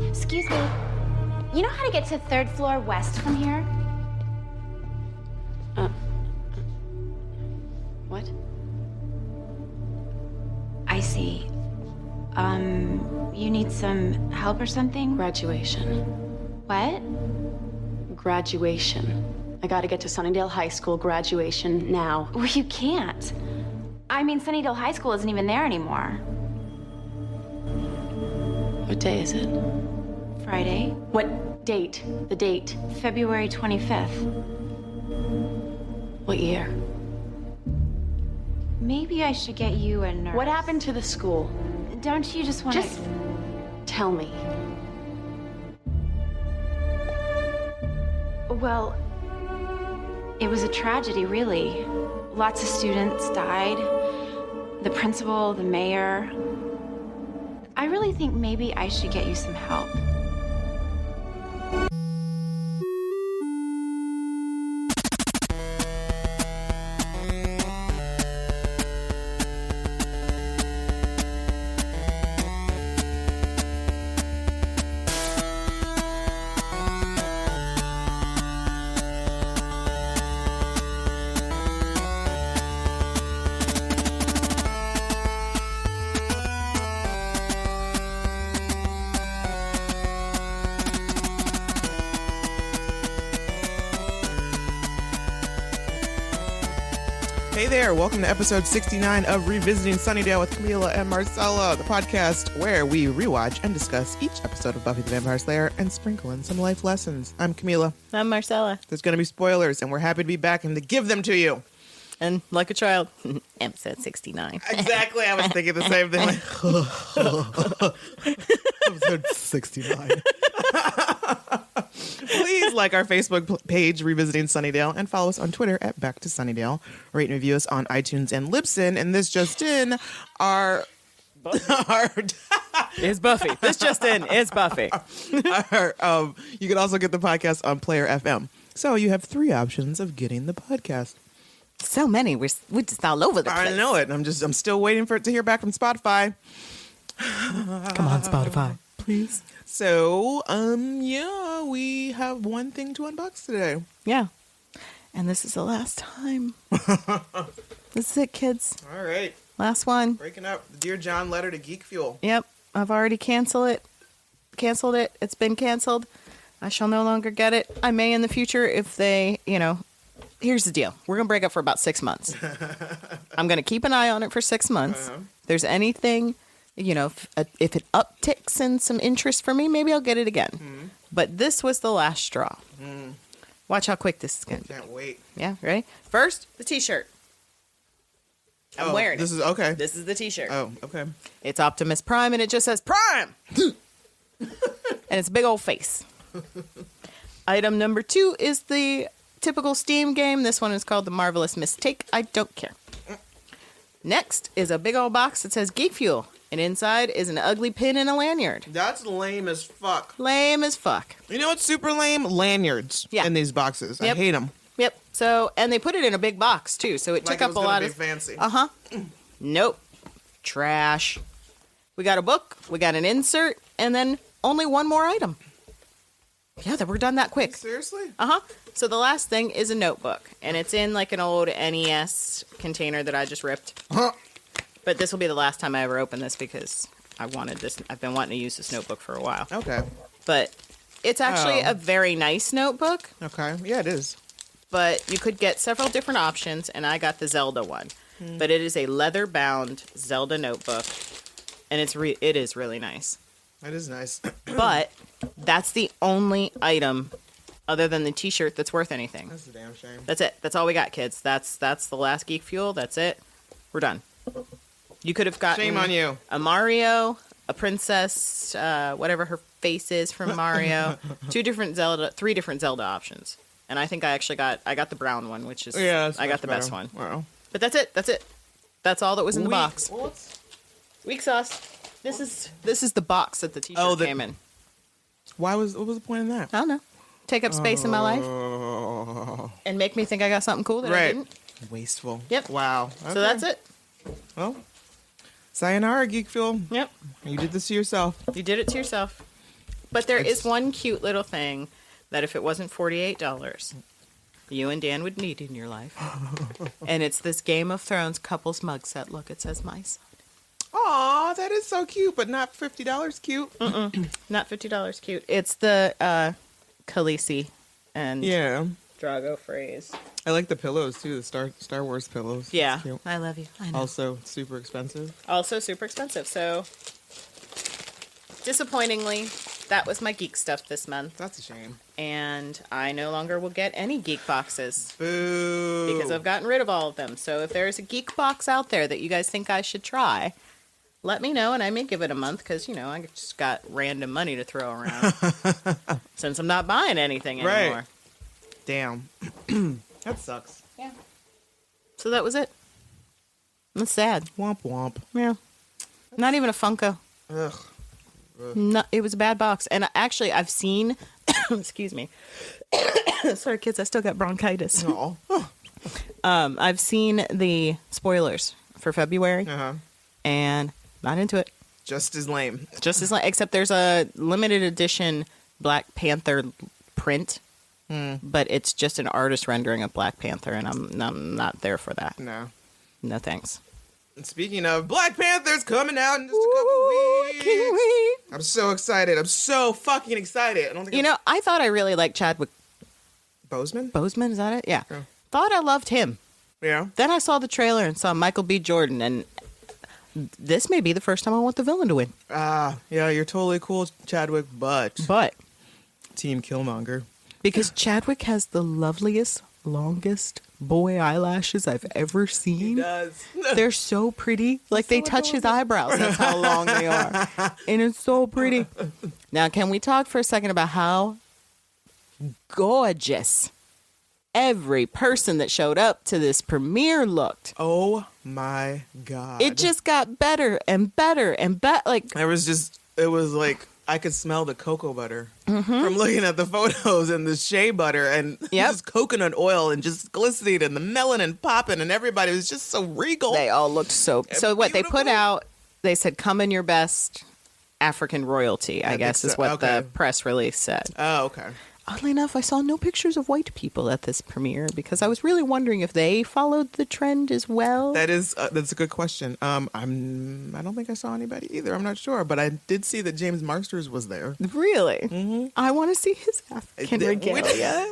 Excuse me. You know how to get to 3rd floor west from here? What? I see. You need some help or something? Graduation. What? Graduation. I gotta get to Sunnydale High School. Graduation now. Well, you can't. I mean, Sunnydale High School isn't even there anymore. What day is it? Friday, What date? The date. February 25th. What year? Maybe I should get you a nurse. What happened to the school? Don't you just want to... Just tell me. Well, it was a tragedy, really. Lots of students died. The principal, the mayor. I really think maybe I should get you some help. Hey there, welcome to episode 69 of Revisiting Sunnydale with Camila and Marcella, the podcast where we rewatch and discuss each episode of Buffy the Vampire Slayer and sprinkle in some life lessons. I'm Camila. I'm Marcella. There's going to be spoilers, and we're happy to be back and to give them to you. And like a child, episode 69. Exactly, I was thinking the same thing. Episode 69. Please like our Facebook page, Revisiting Sunnydale, and follow us on Twitter at Back to Sunnydale. Rate and review us on iTunes and Libsyn. And this just in, Is Buffy. This just in is Buffy. you can also get the podcast on Player FM. So you have 3 options of getting the podcast. So many. We're just all over the place. I know it. I'm still waiting for it to hear back from Spotify. Come on, Spotify. Please. So, yeah, we have one thing to unbox today. Yeah. And this is the last time. This is it, kids. All right. Last one. Breaking up the Dear John letter to Geek Fuel. Yep. I've already canceled it. It's been canceled. I shall no longer get it. I may in the future if they, here's the deal. We're going to break up for about 6 months. I'm going to keep an eye on it for 6 months. Uh-huh. If there's anything, if it upticks in some interest for me, maybe I'll get it again. Mm-hmm. But this was the last straw. Mm. Watch how quick this is going to be. Can't wait. Yeah, ready? First, the t-shirt. I'm wearing This it. is okay. This is the t-shirt. Oh, okay. It's Optimus Prime, and it just says Prime! And it's a big old face. Item number 2 is the typical Steam game. This one is called The Marvelous Mistake. I don't care. Next is a big old box that says Geek Fuel. And inside is an ugly pin and a lanyard. That's lame as fuck. Lame as fuck. You know what's super lame? Lanyards in these boxes. Yep. I hate them. Yep. So, and they put it in a big box, too. So it took up a lot of... fancy. Uh-huh. Nope. Trash. We got a book. We got an insert. And then only one more item. Yeah, we're done that quick. Seriously? Uh-huh. So the last thing is a notebook. And it's in like an old NES container that I just ripped. Huh. But this will be the last time I ever open this because I wanted this. I've been wanting to use this notebook for a while. Okay. But it's actually a very nice notebook. Okay. Yeah, it is. But you could get several different options, and I got the Zelda one. But it is a leather-bound Zelda notebook, and it is really nice. That is nice. But that's the only item other than the t-shirt that's worth anything. That's a damn shame. That's it. That's all we got, kids. That's the last Geek Fuel. That's it. We're done. You could have gotten Shame on you. A Mario, a princess, whatever her face is from Mario, 3 different Zelda options. And I think I got the brown one, which is I got the best one. Wow. But that's it. That's all that was in the box. What? Weak sauce. This is the box that the t-shirt came in. What was the point in that? I don't know. Take up space in my life and make me think I got something cool that I didn't. Wasteful. Yep. Wow. Okay. So that's it. Well, sayonara, Geek Fuel. Yep. You did this to yourself. You did it to yourself. But there is one cute little thing that if it wasn't $48, you and Dan would need in your life. And it's this Game of Thrones couples mug set. Look, it says my son. Aw, that is so cute, but not $50 cute. Not $50 cute. It's the Khaleesi and Drago phrase. I like the pillows, too, the Star Wars pillows. Yeah, I love you. I know. Also super expensive. So, disappointingly, that was my geek stuff this month. That's a shame. And I no longer will get any geek boxes. Boo. Because I've gotten rid of all of them. So if there's a geek box out there that you guys think I should try, let me know and I may give it a month because, I just got random money to throw around. Since I'm not buying anything anymore. Right. Damn. That sucks. Yeah. So that was it. That's sad. Womp womp. Yeah. Not even a Funko. Ugh. No, it was a bad box. And actually, I've seen... excuse me. Sorry, kids. I still got bronchitis. Oh. I've seen the spoilers for February. Uh-huh. And not into it. Just as lame. Except there's a limited edition Black Panther print. But it's just an artist rendering of Black Panther. And I'm not there for that. No. No, thanks. And speaking of, Black Panther's coming out in just a couple weeks. Can't wait. I'm so excited. I'm so fucking excited. I don't think I thought I really liked Chadwick Boseman? Boseman, is that it? Yeah. Yeah. Thought I loved him. Yeah. Then I saw the trailer and saw Michael B. Jordan, and this may be the first time I want the villain to win. Yeah, you're totally cool, Chadwick, but Team Killmonger. Because Chadwick has the loveliest, longest boy eyelashes I've ever seen. He does. They're so pretty. Like they touch his eyebrows. That's how long they are. And it's so pretty. Now, can we talk for a second about how gorgeous every person that showed up to this premiere looked? Oh my God. It just got better and better and better. Like it was like I could smell the cocoa butter from looking at the photos and the shea butter and just coconut oil and just glistening and the melanin popping and everybody was just so regal. They all looked so what they put out, they said, come in your best African royalty, I guess is what the press release said. Oh, okay. Oddly enough, I saw no pictures of white people at this premiere because I was really wondering if they followed the trend as well. That's a good question. I don't think I saw anybody either. I'm not sure, but I did see that James Marsters was there. Really? Mm-hmm. I want to see his African regalia.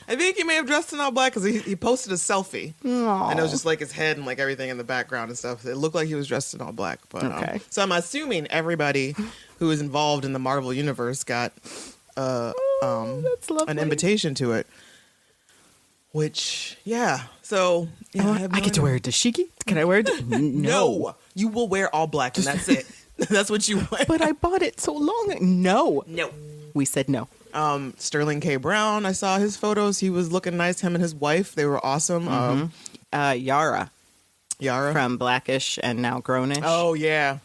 I think he may have dressed in all black because he posted a selfie. Aww. And it was just like his head and like everything in the background and stuff. It looked like he was dressed in all black. But, okay. So I'm assuming everybody who is involved in the Marvel universe got that's lovely. an invitation to it. Which, yeah. So I get to wear a dashiki? Can I wear it? No. You will wear all black and that's it. That's what you wear. But I bought it so long. No. We said no. Sterling K. Brown, I saw his photos. He was looking nice. Him and his wife, they were awesome. Yara from Blackish and now Grownish. Oh, yeah.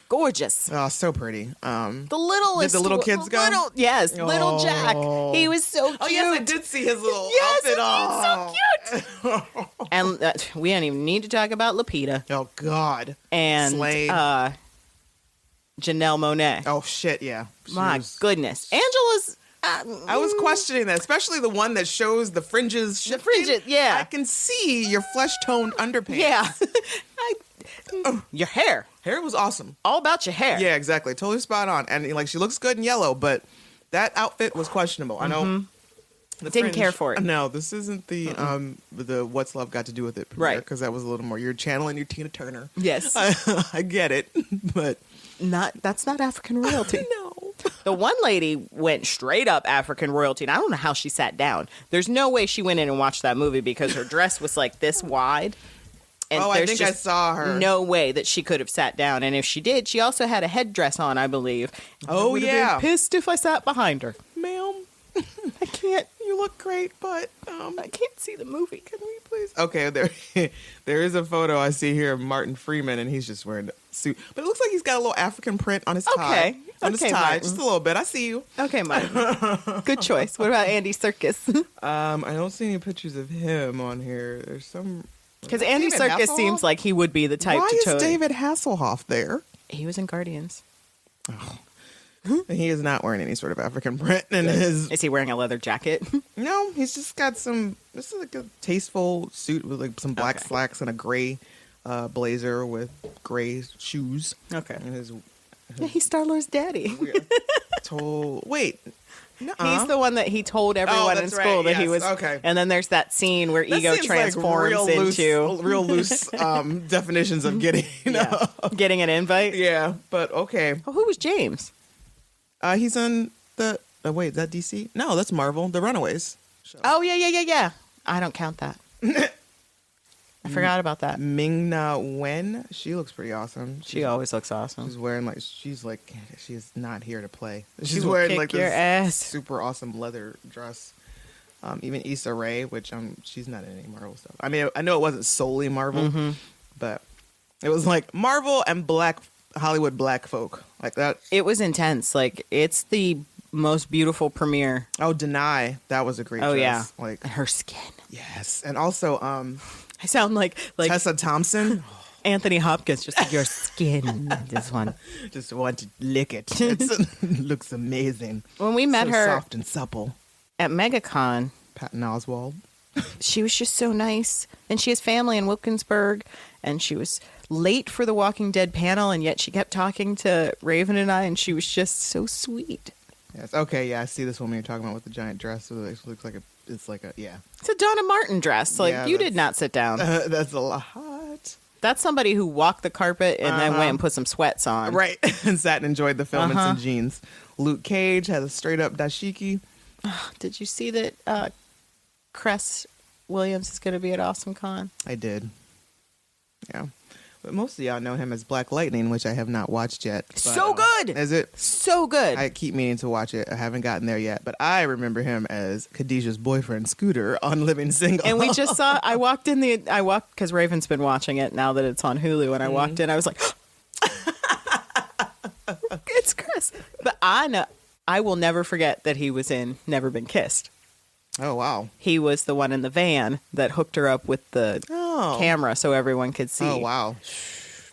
Gorgeous. Oh, so pretty. The littlest. Did the little kids go? Yes, little Jack. He was so cute. Oh, yes, I did see his little outfit. So cute. And we don't even need to talk about Lupita. Oh, God. And Slade. Janelle Monáe. Oh, shit, yeah. My goodness. Angela's... I was questioning that, especially the one that shows the fringes shifting. The fringes, yeah. I can see your flesh-toned underpants. Yeah. Your hair. Hair was awesome. All about your hair. Yeah, exactly. Totally spot on. And like she looks good in yellow, but that outfit was questionable. I know. Didn't care for it. No, this isn't the What's Love Got to Do with It premiere, right? Because that was a little more. You're channeling your Tina Turner. Yes, I get it, but that's not African royalty. No. The one lady went straight up African royalty, and I don't know how she sat down. There's no way she went in and watched that movie because her dress was like this wide. And I think I saw her. No way that she could have sat down. And if she did, she also had a headdress on, I believe. Oh, yeah. Been pissed if I sat behind her. Ma'am, I can't. You look great, but I can't see the movie. Can we please? Okay, there is a photo I see here of Martin Freeman, and he's just wearing a suit. But it looks like he's got a little African print on his tie. His tie, Martin. just a little bit. I see you. Okay, Martin. Good choice. What about Andy Serkis? I don't see any pictures of him on here. There's some... Because Andy Serkis seems like he would be the type to Why is David Hasselhoff there? He was in Guardians. Oh. He is not wearing any sort of African print in his. Is he wearing a leather jacket? No, he's just got some. This is like a tasteful suit with like some black slacks and a gray blazer with gray shoes. Okay. And his Yeah, he's Star-Lord's daddy. Wait. He's the one that he told everyone in school that he was. Okay. And then there's that scene where Ego transforms into real loose definitions of getting getting an invite. Yeah, but okay. Oh, who was James? He's in the. Wait, is that DC? No, that's Marvel. The Runaways. Oh yeah. I don't count that. I forgot about that. Ming-Na Wen. She looks pretty awesome. She always looks awesome. She's wearing she's not here to play. She She's will wearing kick like your this ass. super awesome leather dress. Even Issa Rae, which she's not in any Marvel stuff. I mean, I know it wasn't solely Marvel, but it was like Marvel and Hollywood black folk like that. It was intense. Like, it's the most beautiful premiere. Oh, Deny, that was a great dress. Yeah, like her skin. Yes, and also I sound like Tessa Thompson. Anthony Hopkins, just your skin. This one. Just want to lick it. It looks amazing. When we met her soft and supple at MegaCon, Patton Oswalt. She was just so nice. And she has family in Wilkinsburg, and she was late for the Walking Dead panel, and yet she kept talking to Raven and I, and she was just so sweet. Yes. Okay. Yeah, I see this woman you're talking about with the giant dress. So it looks like it's a Donna Martin dress. Like, you did not sit down. That's a lot. That's somebody who walked the carpet and then went and put some sweats on. Right. And sat and enjoyed the film in some jeans. Luke Cage has a straight up dashiki. Did you see that Cress Williams is going to be at Awesome Con? I did. Yeah. But most of y'all know him as Black Lightning, which I have not watched yet. But, so good! Is it? So good. I keep meaning to watch it. I haven't gotten there yet. But I remember him as Khadijah's boyfriend, Scooter, on Living Single. And we just saw, I walked, because Raven's been watching it now that it's on Hulu, and I walked in, I was like, it's Chris. But I will never forget that he was in Never Been Kissed. Oh, wow. He was the one in the van that hooked her up with the camera so everyone could see. Oh, wow.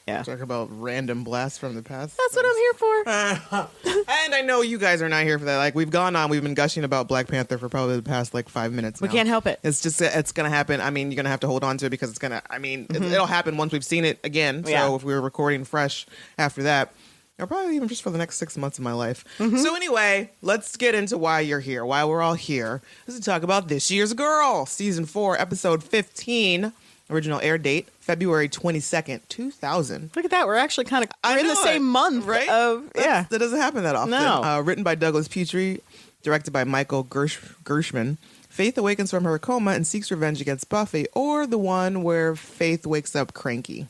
Yeah. Talk about random blasts from the past. That's what I'm here for. And I know you guys are not here for that. Like, we've been gushing about Black Panther for probably the past, 5 minutes now. We can't help it. It's going to happen. I mean, you're going to have to hold on to it because it'll happen once we've seen it again. So if we were recording fresh after that, or probably even just for the next 6 months of my life. So anyway, let's get into why you're here, why we're all here. This is to talk about This Year's Girl, Season 4, Episode 15. Original air date, February 22nd, 2000. Look at that. We're actually we're in the same month. Right? That doesn't happen that often. No. Written by Douglas Petrie, directed by Michael Gershman. Faith awakens from her coma and seeks revenge against Buffy, or the one where Faith wakes up cranky.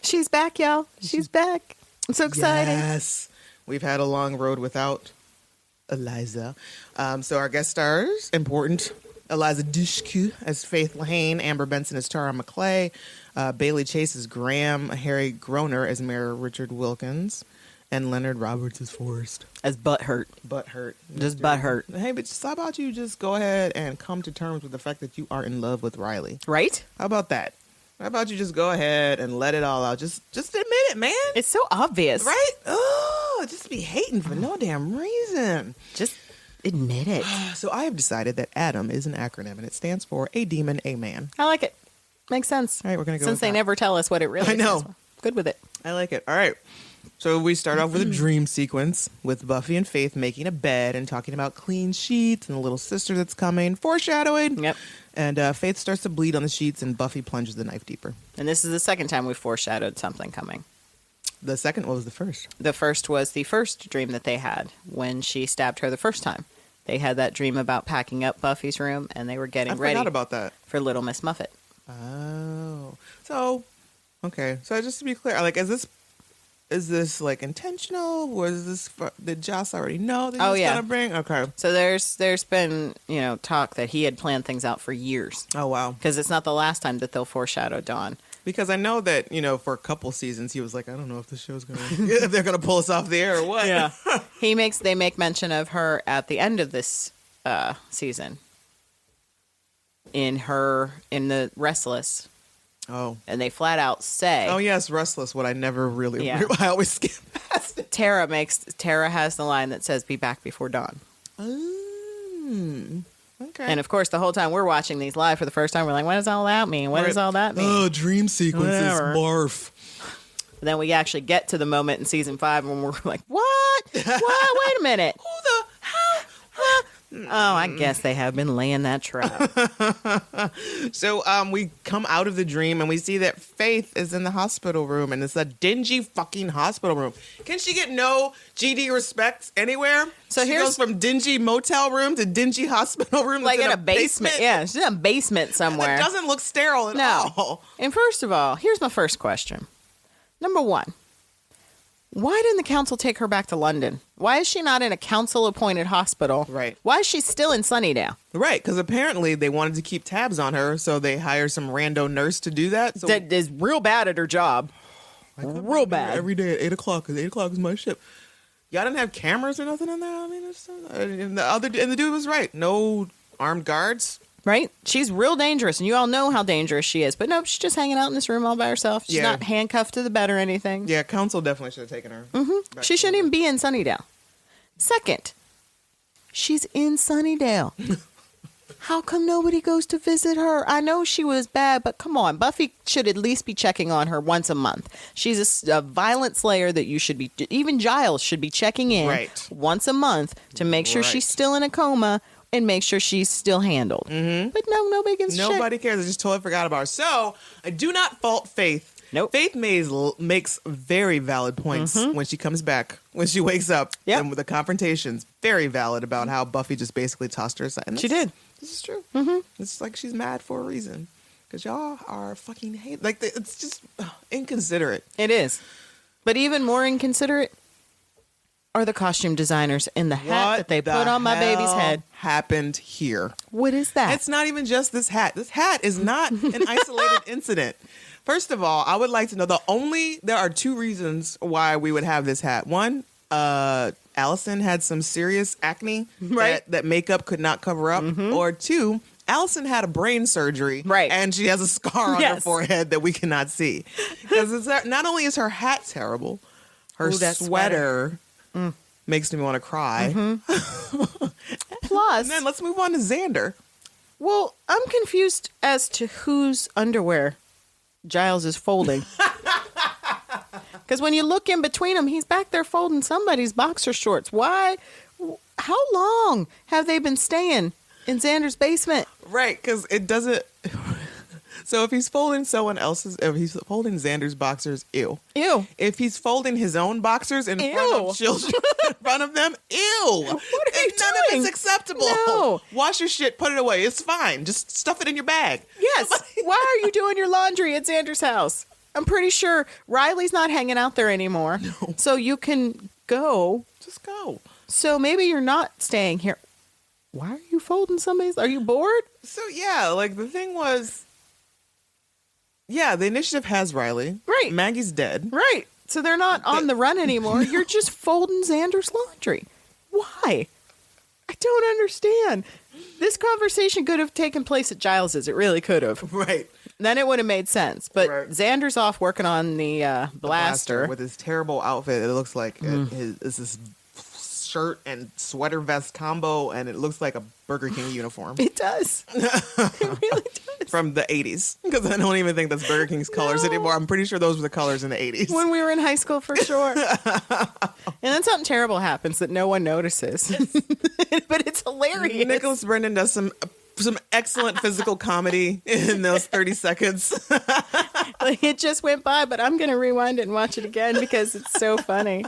She's back, y'all. She's back. I'm so excited. Yes. We've had a long road without Eliza. So our guest stars, important. Eliza Dushku as Faith Lahane, Amber Benson as Tara McClay, Bailey Chase as Graham, Harry Groner as Mayor Richard Wilkins, and Leonard Roberts as Forrest. As Butthurt. Butthurt. Just Butthurt. Hey, but how about you just go ahead and come to terms with the fact that you are in love with Riley? Right? How about that? How about you just go ahead and let it all out? Just admit it, man. It's so obvious. Right? Oh, just be hating for no damn reason. Just admit it. So I have decided that ADAM is an acronym, and it stands for A Demon, A Man. I like it. Makes sense. All right, we're going to go Since with they that. never tell us what it really I know. stands for. Good with it. I like it. All right. So we start off with a dream sequence with Buffy and Faith making a bed and talking about clean sheets and the little sister that's coming, foreshadowing. Yep. And Faith starts to bleed on the sheets, and Buffy plunges the knife deeper. And this is the second time we foreshadowed something coming. The second, what was the first? The first was the first dream that they had when she stabbed her the first time. They had that dream about packing up Buffy's room, and they were getting ready I forgot about that. for Little Miss Muffet. Oh. So, okay. So just to be clear, is this like intentional? Was this did Joss already know that he was gonna bring? Okay. So there's been, talk that he had planned things out for years. Oh, wow. Because it's not the last time that they'll foreshadow Dawn. Because I know that, for a couple seasons, he was like, I don't know if the show's going to, if they're going to pull us off the air or what. Yeah. They make mention of her at the end of this season. In the Restless. Oh. And they flat out say... Oh, yes, Restless, what I never really... Yeah. I always skip past it. Tara has the line that says, "Be back before dawn." Okay. And of course, the whole time we're watching these live for the first time, we're like, what does all that mean? What does all that mean? Oh, dream sequences, Whatever. barf. But then we actually get to the moment in season 5 when we're like, what? Wait a minute. Who the... How... Oh, I guess they have been laying that trap. So we come out of the dream and we see that Faith is in the hospital room, and it's a dingy fucking hospital room. Can she get no GD respect anywhere? So she here's- goes from dingy motel room to dingy hospital room. Like that's in a basement. Yeah, she's in a basement somewhere. It doesn't look sterile at all. And first of all, here's my first question. Number 1, why didn't the council take her back to London? Why is she not in a council-appointed hospital? Right. Why is she still in Sunnydale? Right, because apparently they wanted to keep tabs on her, so they hired some rando nurse to do that. So That is real bad at her job. Real bad. every day at 8 o'clock, because 8 o'clock is my shift. Y'all didn't have cameras or nothing in there? I mean, and the dude was right. No armed guards. Right? She's real dangerous, and you all know how dangerous she is. But nope, she's just hanging out in this room all by herself. She's not handcuffed to the bed or anything. Yeah, council definitely should have taken her. Mm-hmm. She shouldn't even be in Sunnydale. Second, she's in Sunnydale. How come nobody goes to visit her? I know she was bad, but come on. Buffy should at least be checking on her once a month. She's a violent slayer that you should be... Even Giles should be checking in once a month to make sure she's still in a coma and make sure she's still handled. Mm-hmm. But no, nobody gives a shit. Nobody cares. I just totally forgot about her. So, I do not fault Faith. Nope. Faith makes very valid points when she comes back, when she wakes up. Yep. And with the confrontations, very valid about how Buffy just basically tossed her aside. And She did. This is true. Mm-hmm. It's like she's mad for a reason. Because y'all are fucking hate. Like, it's just inconsiderate. It is. But even more inconsiderate are the costume designers in the hat that they put on my baby's head. Happened here? What is that? It's not even just this hat. This hat is not an isolated incident. First of all, I would like to know there are 2 reasons why we would have this hat. One, Allison had some serious acne that makeup could not cover up. Or 2, Allison had a brain surgery, and she has a scar on her forehead that we cannot see. Because not only is her hat terrible, her sweater makes me want to cry. Plus, and then let's move on to Xander. Well, I'm confused as to whose underwear Giles is folding. Because when you look in between them, he's back there folding somebody's boxer shorts. Why? How long have they been staying in Xander's basement? Right, because it doesn't... So if he's folding if he's folding Xander's boxers, ew. Ew. If he's folding his own boxers in front of children, in front of them, ew. What are you None doing? of it's acceptable. No. Wash your shit, put it away. It's fine. Just stuff it in your bag. Yes. Why are you doing your laundry at Xander's house? I'm pretty sure Riley's not hanging out there anymore. No. So you can go. Just go. So maybe you're not staying here. Why are you folding somebody's? Are you bored? So yeah, like the thing was... Yeah, the initiative has Riley. Right. Maggie's dead. Right. So they're not on the run anymore. You're just folding Xander's laundry. Why? I don't understand. This conversation could have taken place at Giles's. It really could have. Right. Then it would have made sense. But Xander's off working on the blaster. With his terrible outfit. It looks like it's this shirt and sweater vest combo, and it looks like a Burger King uniform. It does. It really does. From the 80s. Because I don't even think that's Burger King's colors anymore. I'm pretty sure those were the colors in the 80s. When we were in high school, for sure. And then something terrible happens that no one notices. But it's hilarious. Nicholas Brendan does some excellent physical comedy in those 30 seconds. It just went by, but I'm going to rewind it and watch it again because it's so funny.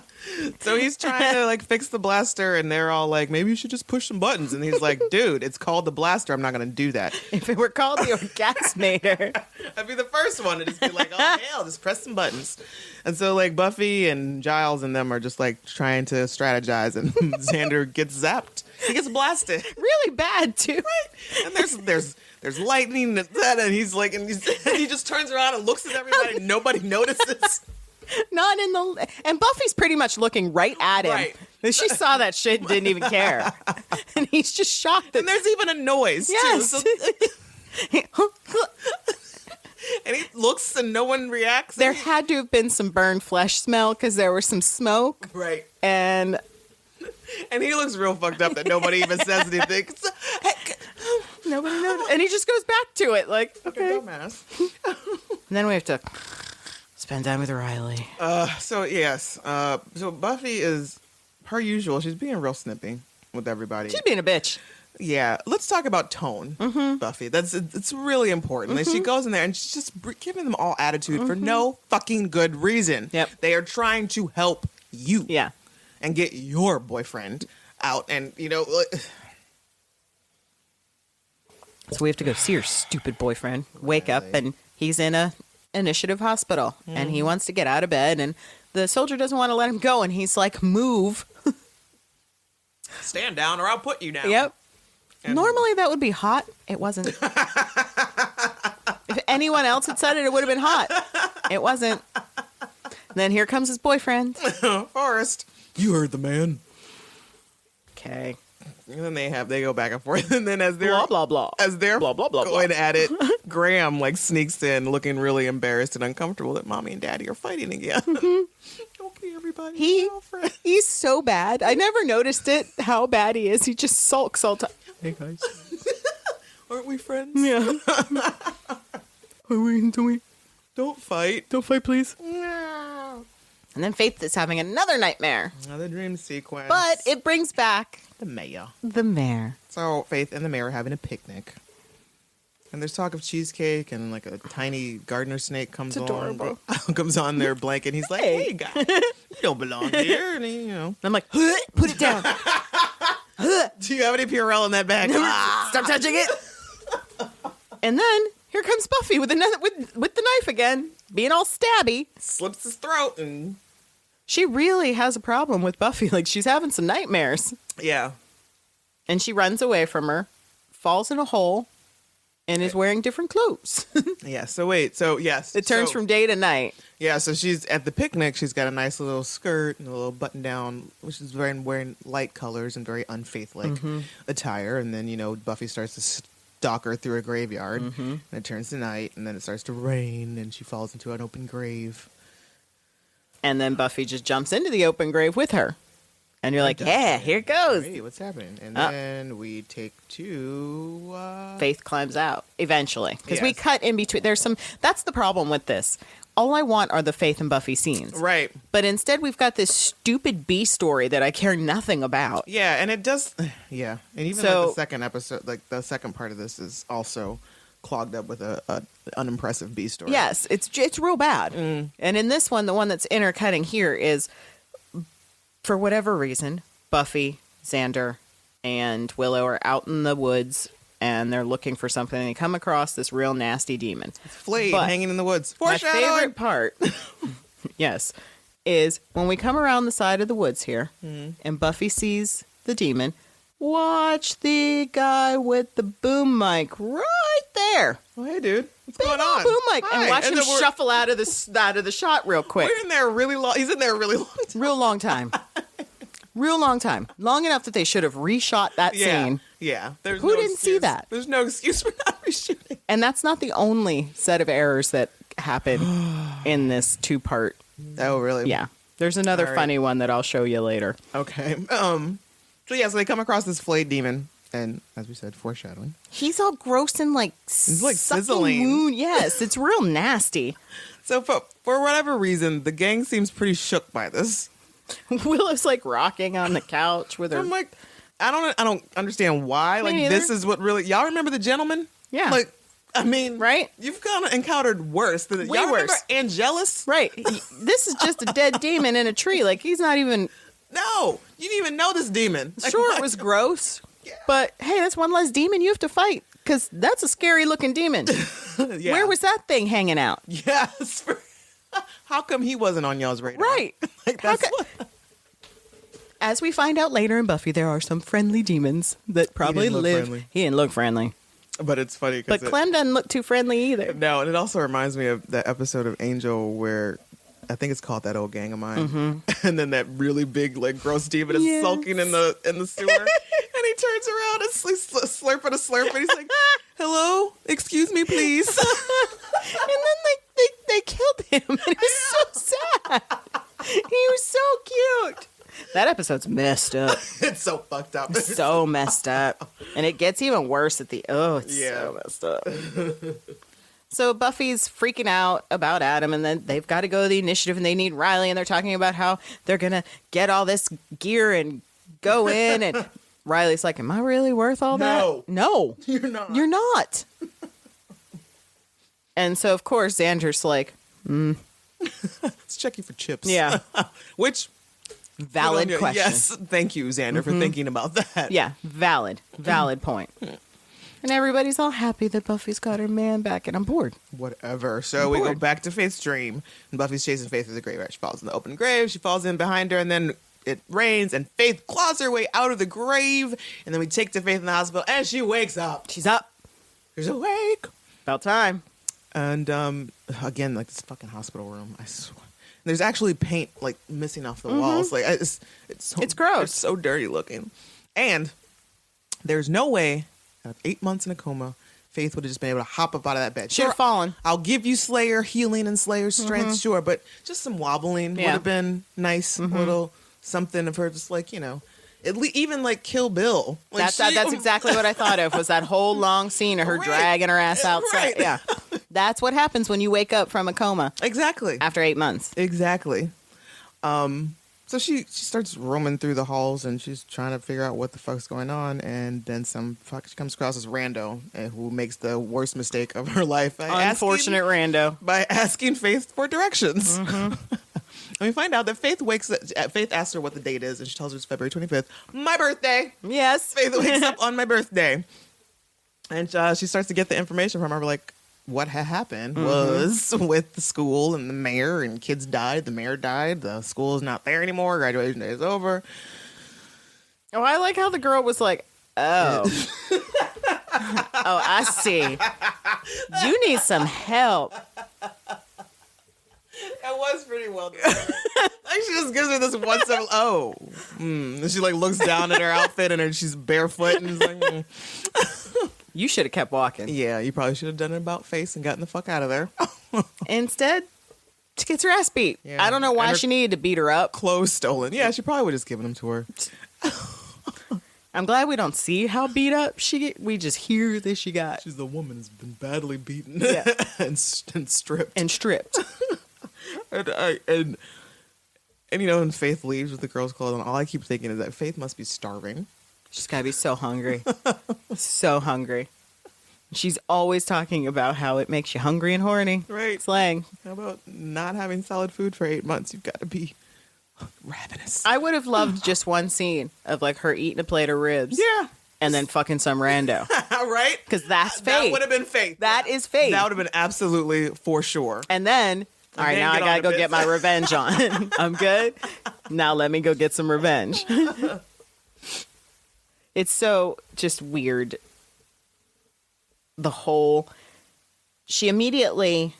So he's trying to fix the blaster, and they're all like, maybe you should just push some buttons. And he's like, dude, it's called the blaster. I'm not going to do that. If it were called the Orgasmator. I'd be the first one to just be like, oh, hell, just press some buttons. And so Buffy and Giles and them are just trying to strategize, and Xander gets zapped. He gets blasted. Really bad, too. Right? And there's lightning and he's and he just turns around and looks at everybody and nobody notices. Not in the... And Buffy's pretty much looking right at him. Right. She saw that shit and didn't even care. And he's just shocked. And there's even a noise, yes. too. So, And he looks and no one reacts. There had to have been some burned flesh smell because there was some smoke. Right. And he looks real fucked up that nobody even says anything. nobody knows. And he just goes back to it like, okay. Dumbass. And then we have to spend time with Riley. So Buffy is, per usual, she's being real snippy with everybody. She's being a bitch. Yeah, let's talk about tone, Buffy. It's really important. Like, she goes in there and she's just giving them all attitude for no fucking good reason. Yep. They are trying to help you. Yeah. And get your boyfriend out. And, So we have to go see her stupid boyfriend. Wake up and he's in a initiative hospital. And he wants to get out of bed. And the soldier doesn't want to let him go. And he's like, move. Stand down or I'll put you down. Yep. And normally that would be hot. It wasn't. If anyone else had said it, it would have been hot. It wasn't. Then here comes his boyfriend. Forrest. You heard the man. Okay. And then they go back and forth. And then as they're Blah, blah, blah. As they're blah, blah, blah, going blah. at it, Graham sneaks in looking really embarrassed and uncomfortable that mommy and daddy are fighting again. Okay, everybody. He's so bad. I never noticed it, how bad he is. He just sulks all the time. Hey, guys. Aren't we friends? Yeah. Don't fight. Don't fight, please. No. And then Faith is having another nightmare. Another dream sequence. But it brings back the mayor. The mayor. So Faith and the mayor are having a picnic. And there's talk of cheesecake and a tiny gardener snake comes on their blanket. He's like, hey guys, you don't belong here. And he, I'm like, put it down. Do you have any Purell in that bag? Stop touching it. And then here comes Buffy with the knife again, being all stabby. Slips his throat and she really has a problem with Buffy. She's having some nightmares. Yeah. And she runs away from her, falls in a hole, and is wearing different clothes. Yeah. So wait. So yes. It turns from day to night. Yeah. So she's at the picnic. She's got a nice little skirt and a little button down, which is wearing light colors and very unfaith-like attire. And then, Buffy starts to stalk her through a graveyard. And it turns to night, and then it starts to rain, and she falls into an open grave. And then Buffy just jumps into the open grave with her. And you're like, yeah, here it goes. Hey, what's happening? And then we take to... Faith climbs out, eventually. Because we cut in between. That's the problem with this. All I want are the Faith and Buffy scenes. Right. But instead, we've got this stupid B story that I care nothing about. Yeah, and it does... Yeah. And even the second episode, the second part of this is also clogged up with a unimpressive B story. Yes, it's real bad. And in this one, the one that's intercutting here is... For whatever reason, Buffy, Xander, and Willow are out in the woods, and they're looking for something. And they come across this real nasty demon. Flayed, hanging in the woods. My favorite part, yes, is when we come around the side of the woods here, and Buffy sees the demon. Watch the guy with the boom mic right there. Oh, hey, dude. What's Big going on? Boom mic. Hi. And watch him shuffle out of the shot real quick. We're in there really long. He's in there really long time. Real long time. Real long time. Long enough that they should have reshot that scene. Yeah. Who didn't see that? There's no excuse for not reshooting. And that's not the only set of errors that happen in this two-part. Oh, really? Yeah. There's another funny one that I'll show you later. Okay. So they come across this flayed demon, and as we said, foreshadowing. He's all gross and He's like sucking sizzling. wound. Yes, it's real nasty. So for whatever reason, the gang seems pretty shook by this. Willow's rocking on the couch with her. I'm like, I don't understand why. Me neither. This is what really y'all remember the gentleman? Yeah. Right? You've kind of encountered worse than Way y'all worse. remember Angelus? Right. This is just a dead demon in a tree. He's not even. No, you didn't even know this demon. Sure, it was gross, but hey, that's one less demon you have to fight because that's a scary looking demon. Yeah. Where was that thing hanging out? Yes. How come he wasn't on y'all's radar? Right. As we find out later in Buffy, there are some friendly demons that probably live. He didn't look friendly. But it's funny. But Clem doesn't look too friendly either. No, and it also reminds me of that episode of Angel where I think it's called That Old Gang of Mine. And then that really big, gross demon is sulking in the sewer. And he turns around and slurping a slurp. And he's like, hello? Excuse me, please. And then killed him. And it was so sad. He was so cute. That episode's messed up. It's so fucked up. So messed up. And it gets even worse at the... Oh, it's so messed up. So Buffy's freaking out about Adam, and then they've got to go to the initiative, and they need Riley, and they're talking about how they're going to get all this gear and go in, and Riley's like, am I really worth all that? No. You're not. You're not. And so, of course, Xander's like, Let's check you for chips. Yeah. Which... Valid question. Yes, thank you, Xander, for thinking about that. Yeah, valid point. And everybody's all happy that Buffy's got her man back, and I'm bored. Whatever. So we go back to Faith's dream, and Buffy's chasing Faith through the graveyard. She falls in the open grave. She falls in behind her, and then it rains, and Faith claws her way out of the grave. And then we take to Faith in the hospital, and she wakes up. She's up. She's awake. About time. And again, like this fucking hospital room, I swear. There's actually paint like missing off the walls. Like it's gross. It's so dirty looking. And there's no way at 8 months in a coma, Faith would have just been able to hop up out of that bed. She'd have fallen. I'll give you Slayer healing and Slayer strength, sure, but just some wobbling would have been nice. A little something of her, just like, you know, even like Kill Bill. Like that's exactly what I thought of, was that whole long scene of her dragging her ass outside. Right. Yeah. That's what happens when you wake up from a coma. Exactly. After 8 months. Exactly. So she starts roaming through the halls, and she's trying to figure out what the fuck's going on. And then she comes across this rando who makes the worst mistake of her life. Unfortunate rando. By asking Faith for directions. And we find out that Faith asks her what the date is, and she tells her it's February 25th. My birthday. Yes. Faith wakes up on my birthday. And she starts to get the information from her, like, what had happened was with the school and the mayor, and kids died. The mayor died. The school is not there anymore. Graduation day is over. Oh, I like how the girl was like, oh. Oh, I see. You need some help. It was pretty well done. Like, she just gives her this one simple, And she like looks down at her outfit, and she's barefoot, and is like, You should have kept walking. Yeah, you probably should have done it about face and gotten the fuck out of there. Instead, she gets her ass beat. Yeah. I don't know why she needed to beat her up. Clothes stolen. Yeah, she probably would have just given them to her. I'm glad we don't see how beat up we just hear that she got. She's the woman who's been badly beaten and stripped. And stripped. and you know, when Faith leaves with the girl's clothes on, all I keep thinking is that Faith must be starving. She's got to be so hungry. So hungry. She's always talking about how it makes you hungry and horny. Right. Slang. How about not having solid food for 8 months? You've got to be ravenous. I would have loved just one scene of like her eating a plate of ribs. Yeah. And then fucking some rando. Right? Because that's Faith. That would have been Faith. That is Faith. That would have been absolutely for sure. And then, all right, now I got to go get my revenge on. I'm good. Now let me go get some revenge. It's so just weird. She immediately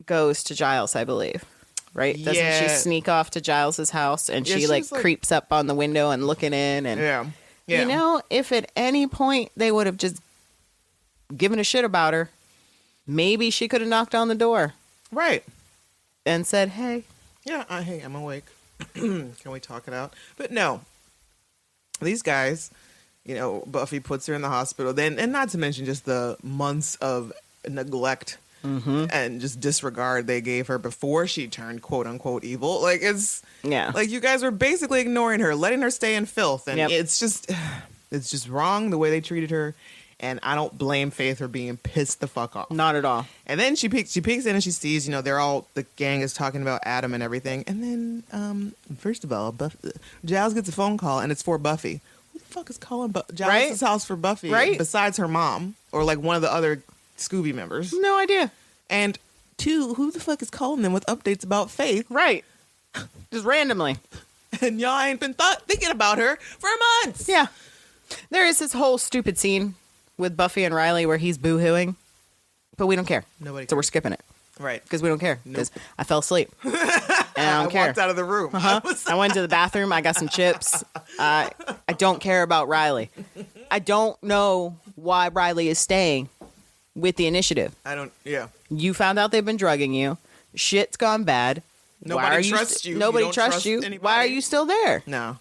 goes to Giles, I believe. Right? Doesn't she sneak off to Giles's house, and she like creeps up on the window and looking in, and you know, if at any point they would have just given a shit about her, maybe she could have knocked on the door. Right. And said, hey. Yeah, hey, I'm awake. Can we talk it out? But no. These guys, you know, Buffy puts her in the hospital. And not to mention just the months of neglect and just disregard they gave her before she turned quote unquote evil. Like, it's like you guys were basically ignoring her, letting her stay in filth. And it's just wrong the way they treated her. And I don't blame Faith for being pissed the fuck off. Not at all. And then she peeks in and she sees, you know, the gang is talking about Adam and everything. And then, first of all, Giles gets a phone call, and it's for Buffy. Who the fuck is calling Giles' house for Buffy? Right. Besides her mom or like one of the other Scooby members. No idea. And two, who the fuck is calling them with updates about Faith? Right. Just randomly. And y'all ain't been thinking about her for months. Yeah. There is this whole stupid scene with Buffy and Riley where he's boo-hooing, but we don't care. Nobody cares. So we're skipping it. Right. Because we don't care. Because I fell asleep. And I don't care. I walked out of the room. I went to the bathroom. I got some chips. I don't care about Riley. I don't know why Riley is staying with the initiative. You found out they've been drugging you. Shit's gone bad. Nobody trusts you. Nobody trusts you. Anybody. Why are you still there? No.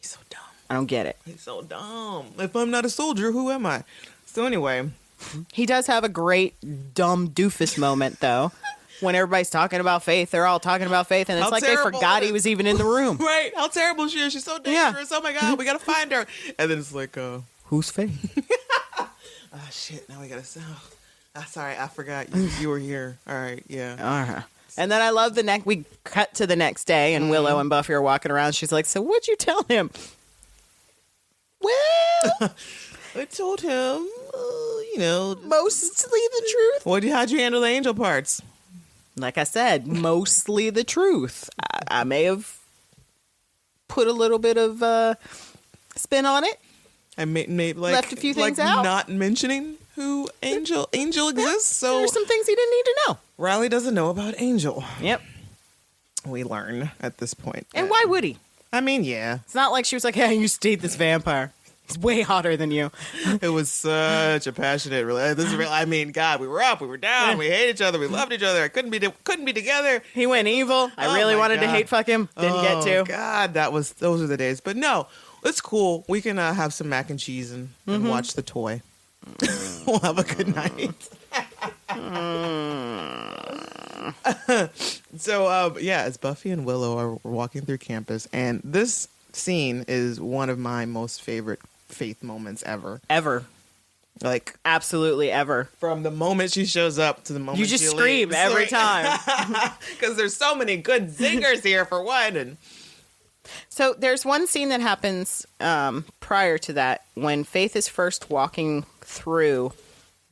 He's so dumb. I don't get it. He's so dumb. If I'm not a soldier, who am I? So anyway. He does have a great dumb doofus moment, though. When everybody's talking about Faith, they're all talking about Faith, and it's like they forgot he was even in the room. Right. How terrible she is. She's so dangerous. Oh, my God. We got to find her. And then it's like, who's Faith? Oh, shit. Now we got to... sorry, I forgot you were here. All right, yeah. Uh-huh. And then I love we cut to the next day, and Willow and Buffy are walking around. She's like, so what'd you tell him? Well... I told him, mostly the truth. How'd you handle the angel parts? Like I said, mostly the truth. I may have put a little bit of spin on it. I made left a few things out. Not mentioning who Angel exists. So there's some things he didn't need to know. Riley doesn't know about Angel. Yep. We learn at this point. And why would he? I mean, yeah. It's not like she was like, hey, you stayed this vampire. He's way hotter than you. It was such a passionate relationship. I mean, God, we were up, we were down, we hated each other, we loved each other. I couldn't be together. He went evil. I really wanted to hate fuck him. Didn't get to. God, those were the days. But no, it's cool. We can have some mac and cheese and watch the toy. We'll have a good night. So, as Buffy and Willow are walking through campus, and this scene is one of my most favorite Faith moments ever. Like, absolutely ever. From the moment she shows up to the moment you just she scream leaves. every time. Because there's so many good zingers here for one. And so there's one scene that happens prior to that when Faith is first walking through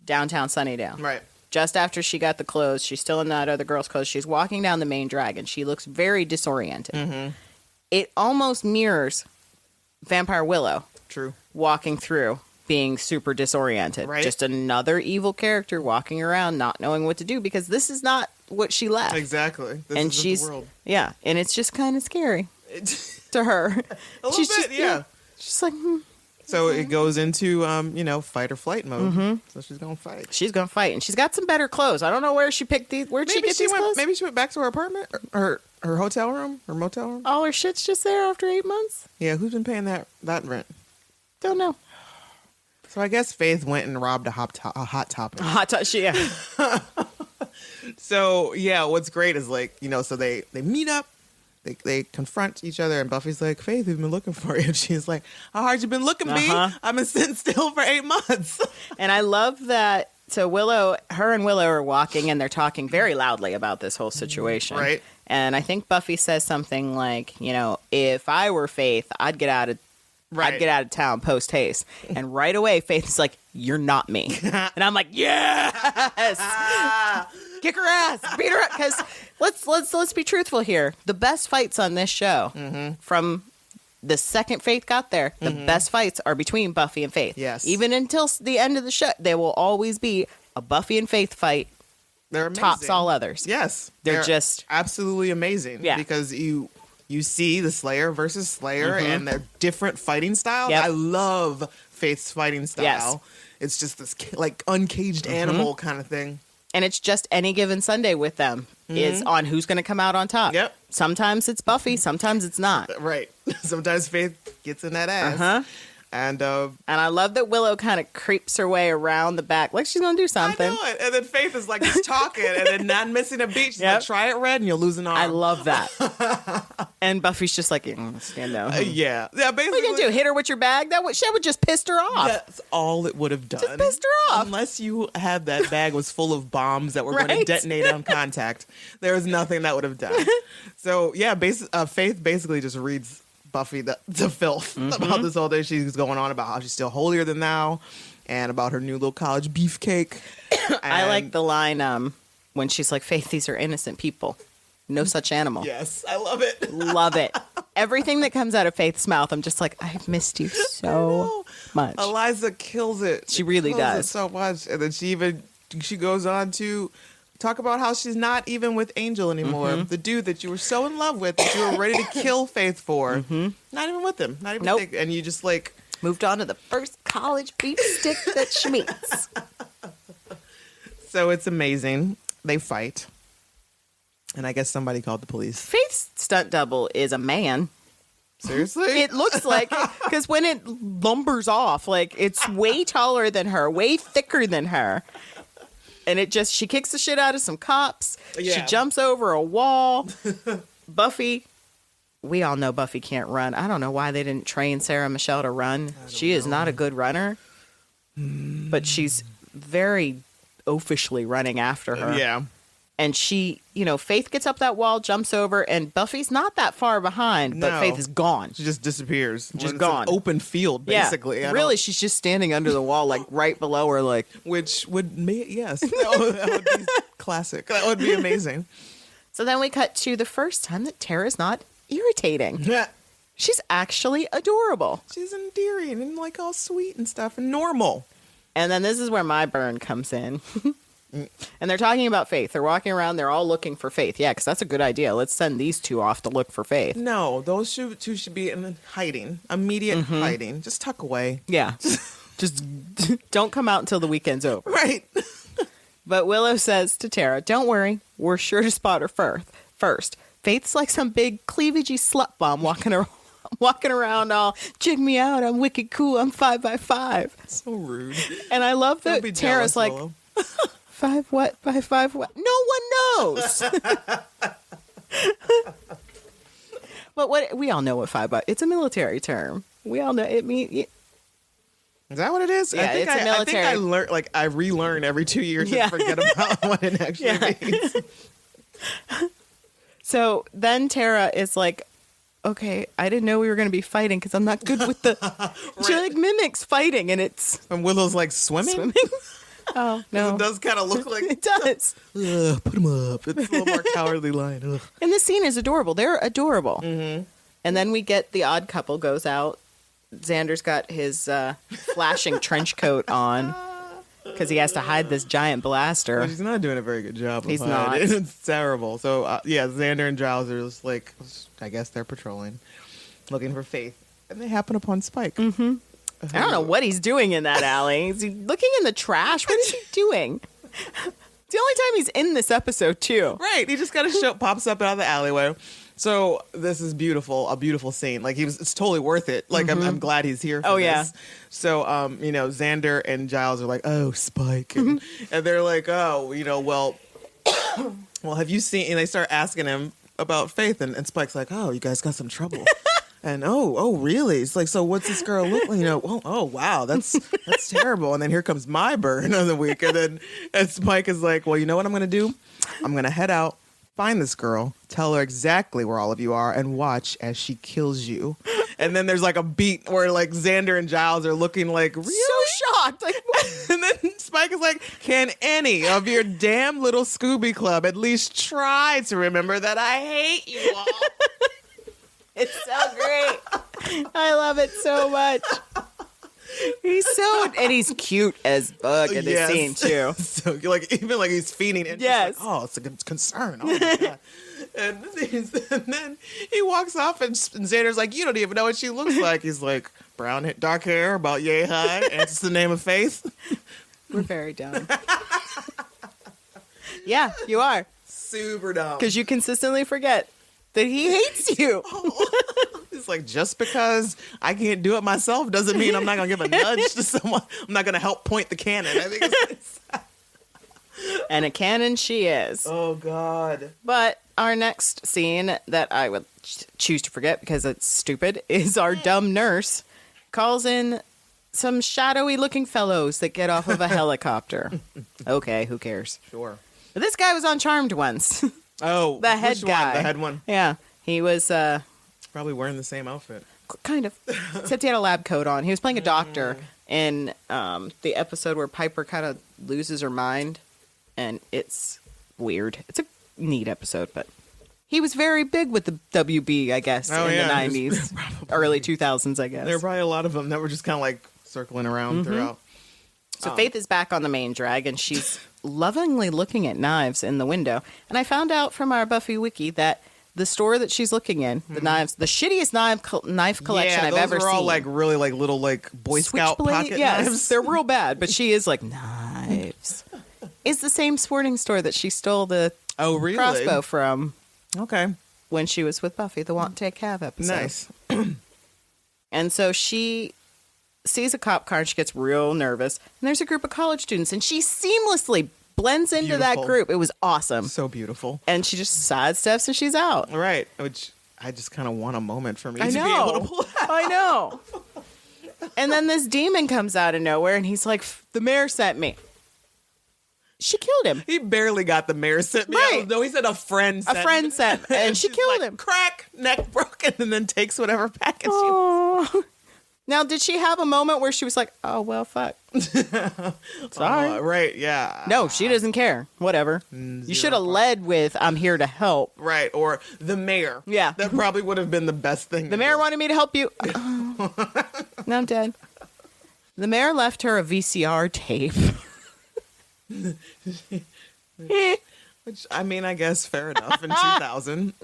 downtown Sunnydale. Right. Just after she got the clothes, she's still in that other girl's clothes. She's walking down the main drag, and she looks very disoriented. Mm-hmm. It almost mirrors Vampire Willow. True. Walking through, being super disoriented. Right. Just another evil character walking around, not knowing what to do, because this is not what she left. Exactly. This isn't the world. Yeah, and it's just kind of scary to her. A little bit, yeah. She's like, So it goes into, fight or flight mode. Mm-hmm. So she's going to fight. She's going to fight. And she's got some better clothes. I don't know where she picked these. Where'd she get these clothes? Maybe she went back to her apartment? Or her hotel room? Her motel room? All her shit's just there after 8 months? Yeah, who's been paying that rent? Don't know. So I guess Faith went and robbed a Hot Topic. Yeah. So, yeah, what's great is, so they meet up. They confront each other, and Buffy's like, Faith, we've been looking for you. And she's like, how hard you been looking, B? I've been sitting still for 8 months. And I love that. So her and Willow are walking, and they're talking very loudly about this whole situation. Right. And I think Buffy says something like, if I were Faith, I'd get out of town post haste. And right away, Faith is like, you're not me. And I'm like, yes. Kick her ass, beat her up. Because let's be truthful here. The best fights on this show, from the second Faith got there, the best fights are between Buffy and Faith. Yes. Even until the end of the show, there will always be a Buffy and Faith fight. They're amazing. Tops all others. Yes. They're just absolutely amazing. Yeah. Because you see the Slayer versus Slayer and their different fighting styles. Yep. I love Faith's fighting style. Yes. It's just this uncaged animal kind of thing. And it's just any given Sunday with them is on who's going to come out on top. Yep. Sometimes it's Buffy, sometimes it's not. Right. Sometimes Faith gets in that ass. And I love that Willow kind of creeps her way around the back like she's going to do something. I know it. And then Faith is like just talking and then not missing a beat. She's like, try it red and you'll lose an arm. I love that. And Buffy's just like, stand down. Yeah. Yeah, basically. What are you going to do? Hit her with your bag? That would just pissed her off. That's all it would have done. Just pissed her off. Unless you had that bag was full of bombs that were going to detonate on contact. There was nothing that would have done. So, yeah, Faith basically just reads Buffy the filth about this whole day. She's going on about how she's still holier than thou and about her new little college beefcake. I like the line when she's like, Faith, these are innocent people. No such animal. Yes, I love it. Love it. Everything that comes out of Faith's mouth, I'm just like, I've missed you so much. Eliza kills it. She really does. It so much. And then she goes on to talk about how she's not even with Angel anymore. The dude that you were so in love with, that you were ready to kill Faith for. Not even with him. Not even and you just moved on to the first college beef stick that she meets. So it's amazing. They fight. And I guess somebody called the police. Faith's stunt double is a man. Seriously? It looks like it, because when it lumbers off, like, it's way taller than her, way thicker than her. And she kicks the shit out of some cops. Yeah. She jumps over a wall. Buffy, we all know Buffy can't run. I don't know why they didn't train Sarah Michelle to run. She is not a good runner. But she's very oafishly running after her. Yeah. And she, Faith gets up that wall, jumps over, and Buffy's not that far behind, but No. Faith is gone. She just disappears. Just It's gone. an open field, basically. Yeah. Really, she's just standing under the wall, like right below her, like. Which would yes. That would be classic. That would be amazing. So then we cut to the first time that Tara's not irritating. Yeah. She's actually adorable. She's endearing and like all sweet and stuff and normal. And then this is where my burn comes in. And they're talking about Faith. They're walking around. They're all looking for Faith. Yeah, because that's a good idea. Let's send these two off to look for Faith. No, those two should be in hiding. Immediate hiding. Just tuck away. Yeah. Just don't come out until the weekend's over. Right. But Willow says to Tara, don't worry. We're sure to spot her first. Faith's like some big cleavagey slut bomb walking around all, check me out. I'm wicked cool. I'm 5x5. So rude. And I love Don't that be Tara's jealous, like, Willow. 5 what by 5 what? No one knows. But what we all know what 5 by. It's a military term. We all know it means. Is that what it is? Yeah, it's a I think I learn, like I relearn every 2 years Yeah. and forget about what it actually means. So then Tara is like, okay, I didn't know we were going to be fighting because I'm not good with the. She like mimics fighting, and it's And Willow's like swimming. Oh no, It does kind of look like it does. Ugh, put him up. It's a little more cowardly line. Ugh. And this scene is adorable. They're adorable. Mm-hmm. And then we get the odd couple goes out. Xander's got his flashing trench coat on because he has to hide this giant blaster. Well, she's not doing a very good job. He's of not. hiding. It's terrible. So Xander and Giles are just like, I guess they're patrolling, looking for Faith, and they happen upon Spike. Mm-hmm. I don't know what he's doing in that alley. Is he looking in the trash? What is he doing? It's the only time he's in this episode, too. Right. He just kind of pops up out of the alleyway. So this is beautiful, a beautiful scene. Like it's totally worth it. Like I'm glad he's here. For yeah. this. So Xander and Giles are like, oh, Spike, and they're like, oh, well, have you seen? And they start asking him about Faith, and Spike's like, oh, you guys got some trouble. And oh, really? It's like, so what's this girl look like? Oh, wow, that's terrible. And then here comes my burn of the week. And Spike is like, well, you know what I'm going to do? I'm going to head out, find this girl, tell her exactly where all of you are, and watch as she kills you. And then there's like a beat where like Xander and Giles are looking like, really? So shocked. Like, And then Spike is like, can any of your damn little Scooby Club at least try to remember that I hate you all? it's so great. I love it so much. He's cute as bug in this scene too. So like even like he's feeding it. Yes. Like, oh, it's a concern. Oh my God. And then he walks off and Xander's like, you don't even know what she looks like. He's like, brown, dark hair, about yay high. And it's the name of Faith. We're very dumb. Yeah, you are. Super dumb. Because you consistently forget that he hates you. It's like, just because I can't do it myself doesn't mean I'm not going to give a nudge to someone. I'm not going to help point the cannon. I think it's And a cannon she is. Oh, God. But our next scene that I would choose to forget because it's stupid is our dumb nurse calls in some shadowy looking fellows that get off of a helicopter. Okay, who cares? Sure. But this guy was on Charmed once. Oh, The head which guy. One? The head one. Yeah, he was Probably wearing the same outfit. kind of, except he had a lab coat on. He was playing a doctor in the episode where Piper kind of loses her mind, and it's weird. It's a neat episode, but he was very big with the WB, I guess, Oh, in yeah, the 90s, early 2000s, I guess. There were probably a lot of them that were just kind of like circling around throughout. So Faith is back on the main drag, and she's lovingly looking at knives in the window. And I found out from our Buffy wiki that the store that she's looking in, the knives, the shittiest knife collection I've ever those are all seen. like really like little like Boy Scout Switchblade, pocket yes, knives. they're real bad, but she is like, knives. is the same sporting store that she stole the Oh, really? crossbow from Okay. when she was with Buffy, the Want to Take Cav episode. Nice. And so she sees a cop car and she gets real nervous. And there's a group of college students and she seamlessly blends into that Beautiful. group. It was awesome. So beautiful. And she just sidesteps and she's out. Right. Which I just kind of want a moment for me I to know. be able to pull out. I know. And then this demon comes out of nowhere and he's like, the mayor sent me. She killed him. He barely got the mayor sent me. Right. No, he said a friend sent A friend me. sent, and she she's killed like, him. Crack, neck broken, and then takes whatever package Oh. Now, did she have a moment where she was like, oh, well, fuck. Sorry. Right, yeah. No, she doesn't care. Whatever. You should have led with, I'm here to help. Right, or the mayor. Yeah. That probably would have been the best thing. The mayor wanted me to help you. Oh. Now I'm dead. The mayor left her a VCR tape. Which, I mean, I guess fair enough. In 2000,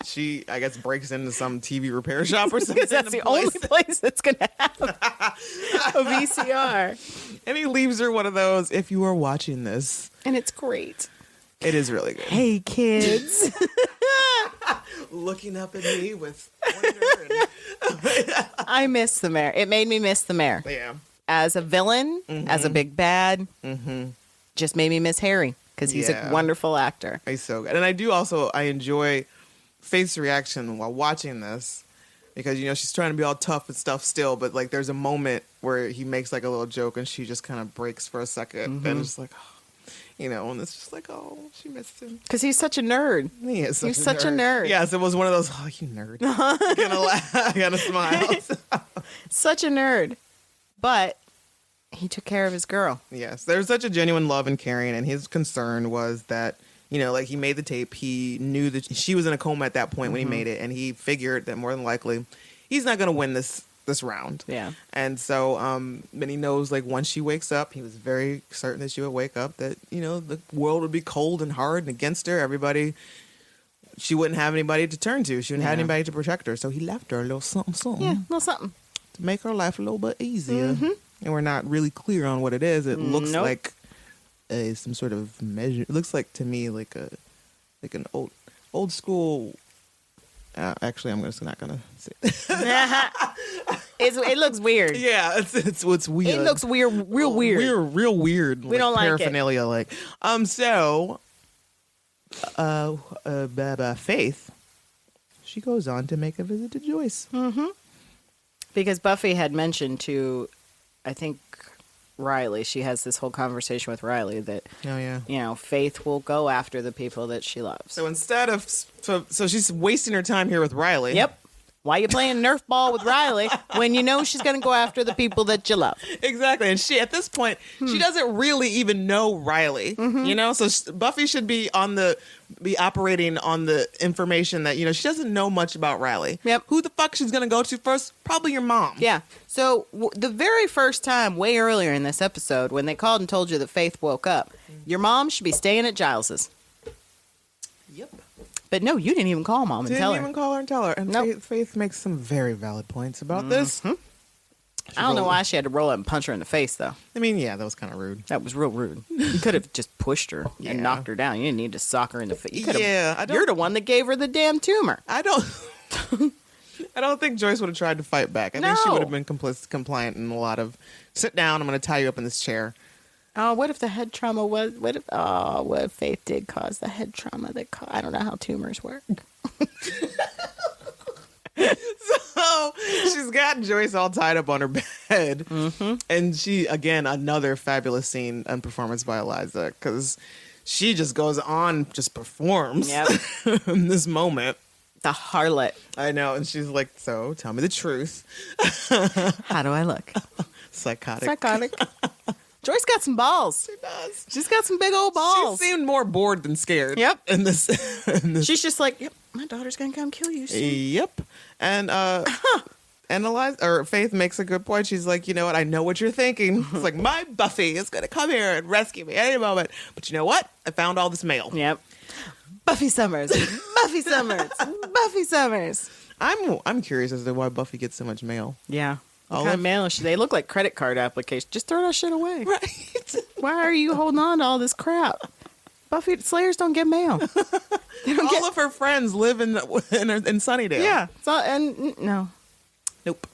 she, I guess, breaks into some TV repair shop or something. Because that's the only place that's going to have a VCR. And he leaves her one of those, if you are watching this. And it's great. It is really good. Hey, kids. Looking up at me with wonder and... I miss the mayor. It made me miss the mayor. Yeah. As a villain, as a big bad, just made me miss Harry because he's Yeah. a wonderful actor. He's so good. And I enjoy Faith's reaction while watching this because, you know, she's trying to be all tough and stuff still, but like there's a moment where he makes like a little joke and she just kind of breaks for a second and it's like, oh, you know, and it's just like, oh, she missed him. Because he's such a nerd. He is He's such a nerd. Yes, it was one of those, oh, you nerd. I gotta laugh. I gotta smile. Such a nerd. But he took care of his girl. Yes, there's such a genuine love and caring, and his concern was that, you know, like he made the tape, he knew that she was in a coma at that point when he made it, and he figured that more than likely he's not going to win this round. Yeah. And so, then he knows, like, once she wakes up, he was very certain that she would wake up, that, you know, the world would be cold and hard and against her. She wouldn't have anybody to turn to. She wouldn't have anybody to protect her. So he left her a little something, Yeah, a little something. to make her life a little bit easier. And we're not really clear on what it is. It looks Nope. like some sort of measure. It looks like to me like an old school. Actually, I'm just not gonna say. It looks weird. Yeah, it's weird. It looks weird, real weird. Real weird. We don't like it. paraphernalia. Like so. Faith. She goes on to make a visit to Joyce. Because Buffy had mentioned to, I think, Riley, she has this whole conversation with Riley that, Oh yeah. you know, Faith will go after the people that she loves. So instead of so she's wasting her time here with Riley. Yep. Why you playing Nerf ball with Riley when you know she's going to go after the people that you love? Exactly. And she, at this point, she doesn't really even know Riley, you know? So Buffy should be operating on the information that, you know, she doesn't know much about Riley. Yep. Who the fuck she's going to go to first? Probably your mom. Yeah. So the very first time, way earlier in this episode, when they called and told you that Faith woke up, your mom should be staying at Giles's. Yep. But no, you didn't even call mom and tell her. Didn't even call her and tell her. And Nope. Faith makes some very valid points about this. I don't know why she had to roll up and punch her in the face, though. I mean, yeah, that was kind of rude. That was real rude. You could have just pushed her Yeah. and knocked her down. You didn't need to sock her in the face. You could've- Yeah, I don't- You're the one that gave her the damn tumor. I don't think Joyce would have tried to fight back. I think she No. would have been compliant in a lot of, sit down, I'm going to tie you up in this chair. Oh, what if the head trauma was? What if Faith did cause the head trauma that I don't know how tumors work. So she's got Joyce all tied up on her bed. And she, again, another fabulous scene and performance by Eliza, because she just goes on, just performs Yep. in this moment. The harlot. I know. And she's like, so tell me the truth. How do I look? Psychotic. Joyce got some balls. She does. She's got some big old balls. She seemed more bored than scared. Yep. In this. She's just like, yep, my daughter's gonna come kill you soon. Yep. And and Eliza, or Faith makes a good point. She's like, you know what? I know what you're thinking. It's like, my Buffy is gonna come here and rescue me any moment. But you know what? I found all this mail. Yep. Buffy Summers. Buffy Summers. Buffy Summers. I'm curious as to why Buffy gets so much mail. Yeah. What All kind of- of mail is she? They look like credit card applications. Just throw that shit away. Right. Why are you holding on to all this crap? Buffy Slayers don't get mail. All of her friends live in Sunnydale. Yeah. No. Nope.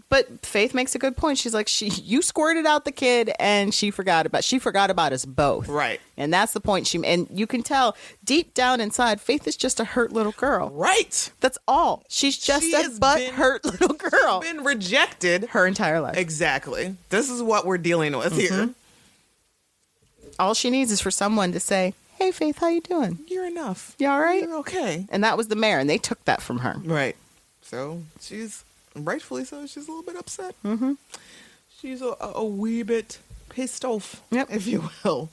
But Faith makes a good point. She's like, you squirted out the kid, and she forgot about us both. Right. And that's the point. And you can tell deep down inside, Faith is just a hurt little girl. Right. That's all. She's just hurt little girl. She's been rejected her entire life. Exactly. This is what we're dealing with here. All she needs is for someone to say, "Hey, Faith, how you doing? You're enough. You all right? You're okay." And that was the mayor, and they took that from her. Right. So she's, rightfully so, she's a little bit upset. She's a wee bit pissed off, if you will.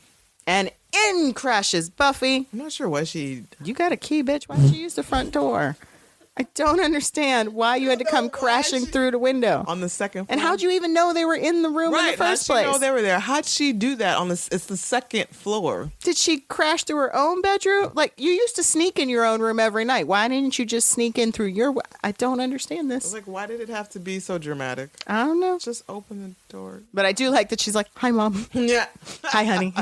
And in crashes Buffy. I'm not sure why she... You got a key, bitch. Why'd you use the front door? I don't understand why you had to come crashing through the window. On the second floor. And how'd you even know they were in the room in the first place? How'd she know they were there? How'd she do that on it's the second floor? Did she crash through her own bedroom? Like, you used to sneak in your own room every night. Why didn't you just sneak in through your... I don't understand this. Like, why did it have to be so dramatic? I don't know. Just open the door. But I do like that she's like, "Hi, Mom." Yeah. "Hi, honey."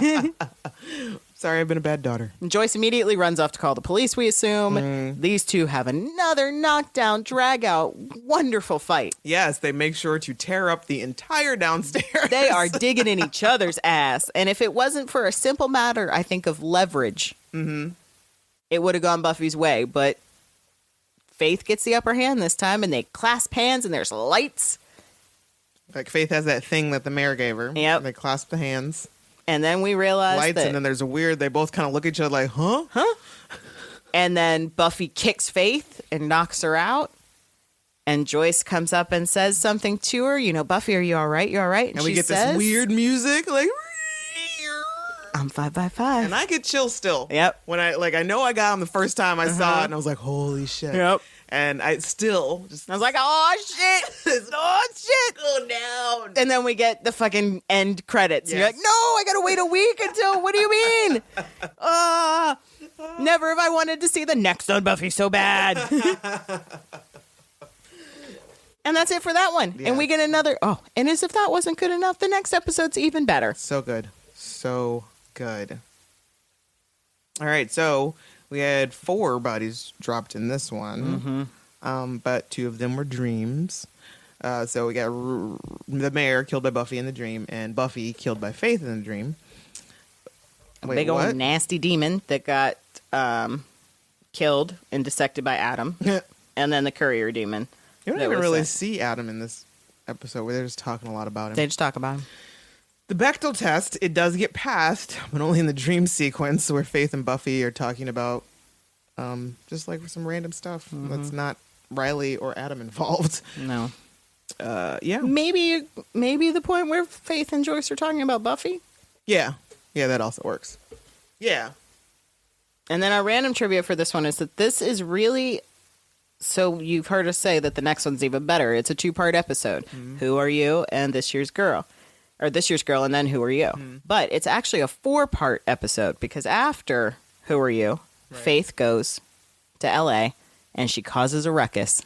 Sorry, I've been a bad daughter. And Joyce immediately runs off to call the police, we assume. These two have another knockdown, drag-out, wonderful fight. Yes, they make sure to tear up the entire downstairs. They are digging in each other's ass. And if it wasn't for a simple matter, I think, of leverage, it would have gone Buffy's way. But Faith gets the upper hand this time, and they clasp hands, and there's lights. Like, Faith has that thing that the mayor gave her. Yep. They clasp the hands. And then we realize lights, and then there's they both kind of look at each other like, huh? And then Buffy kicks Faith and knocks her out. And Joyce comes up and says something to her. You know, "Buffy, are you all right? You all right?" And we get this weird music, like... I'm 5x5. And I get chills still. Yep. When I know I got them the first time I saw it, and I was like, holy shit. Yep. And I still just... I was like, oh, shit. Oh, shit. Go down. And then we get the fucking end credits. Yes. You're like, no, I got to wait a week until... What do you mean? Never have I wanted to see the next on Buffy so bad. And that's it for that one. Yeah. And we get another... Oh, and as if that wasn't good enough, the next episode's even better. So good. So good. All right, so we had 4 bodies dropped in this one, but 2 of them were dreams. So we got the mayor killed by Buffy in the dream, and Buffy killed by Faith in the dream. Wait, Big what? old nasty demon that got killed and dissected by Adam. And then the courier demon. You don't even really see Adam in this episode where they're just talking a lot about him. They just talk about him. The Bechdel test, it does get passed, but only in the dream sequence where Faith and Buffy are talking about just like some random stuff that's not Riley or Adam involved. No. Yeah. Maybe the point where Faith and Joyce are talking about Buffy? Yeah. Yeah, that also works. Yeah. And then our random trivia for this one is that this is really... So you've heard us say that the next one's even better. It's a 2-part episode. Who Are You? And This Year's Girl. Or This Year's Girl and then Who Are You? But it's actually a 4-part episode because after Who Are You, Faith goes to L.A. and she causes a ruckus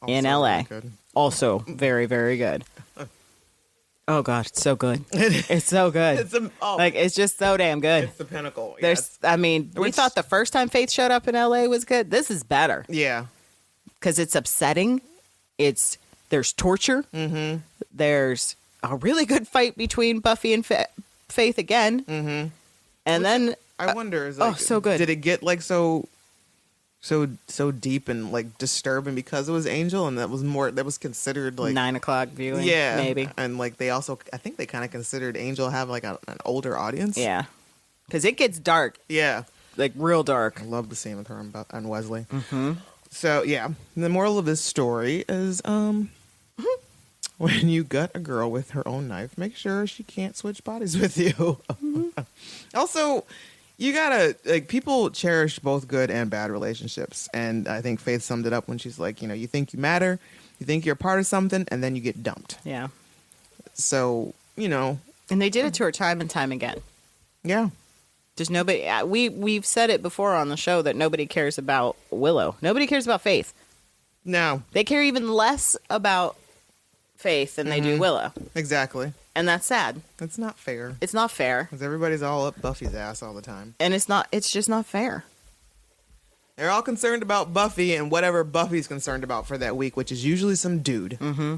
in L.A. Also very, very good. Oh, God, it's so good. It's so good. It's just so damn good. It's the pinnacle. We thought the first time Faith showed up in L.A. was good. This is better. Yeah. Because it's upsetting. There's torture. There's a really good fight between Buffy and Faith again. And then... I wonder, so good. Did it get like so deep and like disturbing because it was Angel, and that was considered like 9 o'clock viewing? Yeah. Maybe. And like they also, I think they kind of considered Angel have like an older audience. Yeah. Because it gets dark. Yeah. Like real dark. I love the scene with her and Wesley. So yeah, the moral of this story is when you gut a girl with her own knife, make sure she can't switch bodies with you. Also, you gotta, like, people cherish both good and bad relationships, and I think Faith summed it up when she's like, you think you matter, you think you're a part of something, and then you get dumped. Yeah. So, and they did it to her time and time again. Yeah. There's nobody. We've said it before on the show that nobody cares about Willow. Nobody cares about Faith. No. They care even less about Faith than they do Willow. Exactly. And that's sad. It's not fair. It's not fair. Because everybody's all up Buffy's ass all the time. And it's just not fair. They're all concerned about Buffy and whatever Buffy's concerned about for that week, which is usually some dude. Mm-hmm.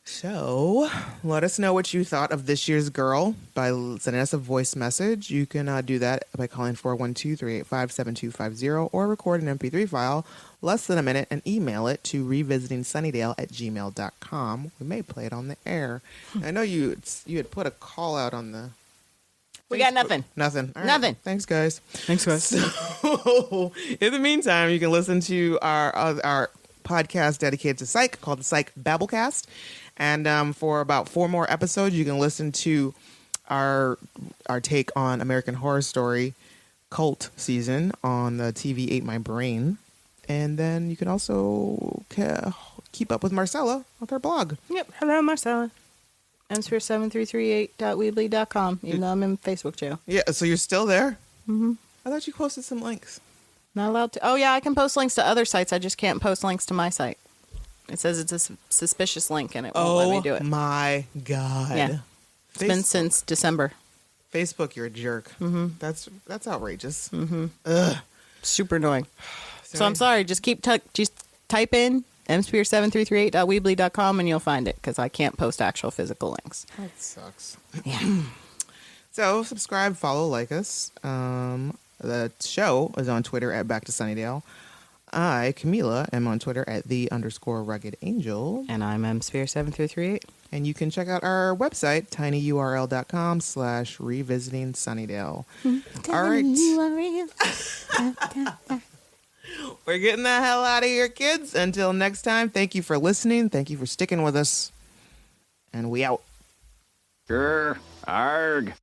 So, let us know what you thought of this year's Girl by sending us a voice message. You can do that by calling 412-385-7250 or record an MP3 file less than a minute and email it to revisitingsunnydale@gmail.com. We may play it on the air. I know you had put a call out on the... We got nothing. Nothing. All right. Nothing. Thanks, guys. Thanks, guys. So, in the meantime, you can listen to our podcast dedicated to Psych called the Psych Babblecast. And for about 4 more episodes, you can listen to our take on American Horror Story Cult season on the TV Ate My Brain. And then you can also keep up with Marcella with her blog. Yep. Hello, Marcella. msphere7338.weebly.com, even though I'm in Facebook jail. Yeah, so you're still there? Mm-hmm. I thought you posted some links. Not allowed to. Oh, yeah, I can post links to other sites. I just can't post links to my site. It says it's a suspicious link, and it won't let me do it. Oh, my God. Yeah. It's been since December. Facebook, you're a jerk. Mm-hmm. That's outrageous. Mm-hmm. Ugh. Super annoying. So I'm sorry. Just just type in msphere7338.weebly.com and you'll find it, because I can't post actual physical links. That sucks. Yeah. So subscribe, follow, like us. The show is on Twitter at Back to Sunnydale. I, Camila, am on Twitter at @the_rugged_angel. And I'm msphere7338. And you can check out our website, tinyurl.com/revisiting Sunnydale. All right. We're getting the hell out of here, kids. Until next time, thank you for listening. Thank you for sticking with us. And we out. Sure. Arg.